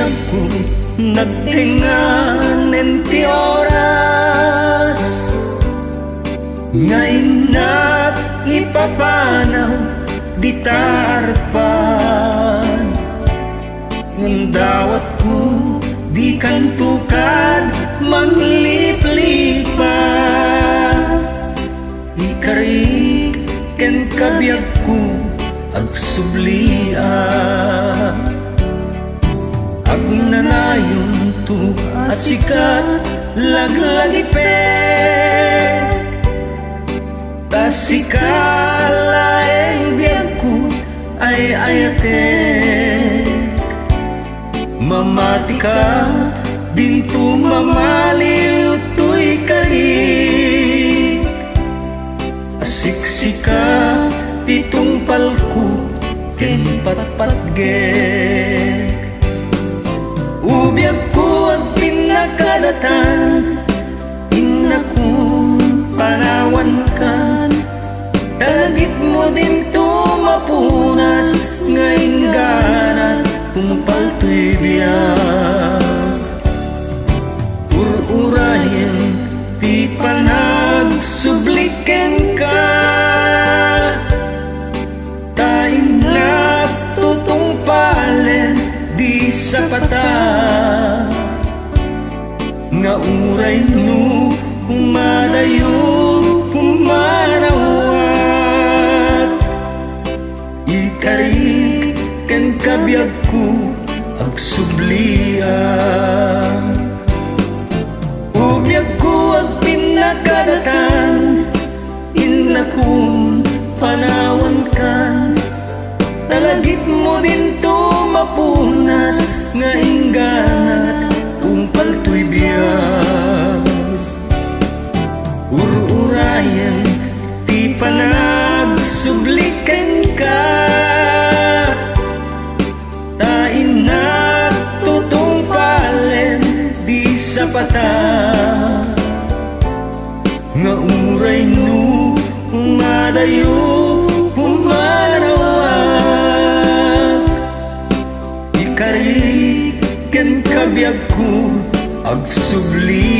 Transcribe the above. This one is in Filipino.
ako nagtinganen ti oras, ngayon na't ipapanaw di tarpan. Ngang dawat ko di kantukan mangliplipan, ikarig ken kabiyag ko agsublian. Agnanayon to asikat laglagipet, tasikalaeng biyag ko ay ayatek. Mamati ka dinto mamaliw to'y karig, asiksika titong palko ken patpatgek. Ubiyag ko at pinakadatan, inakong panawan kan, talagit mo din to mapunas, ngayon ganat tumpal to'y biyak. Ur-urahin ti panagsubliken ka, tain na tutong palen di sapata, nga uray no humadayo humanawat. Ikarig ken kabiyag ko agsublian. Ubiyag ko ag pinakadatan, inakong panawan kan, talagip mo din to mapunas, nga ingganat tumpal to'y biyag. Ur-urayan ti panagsubliken ka, tain na tutong palen di sapata, nga uray no humadayo humanawag. Ikarig ken kabiyag ko agsubli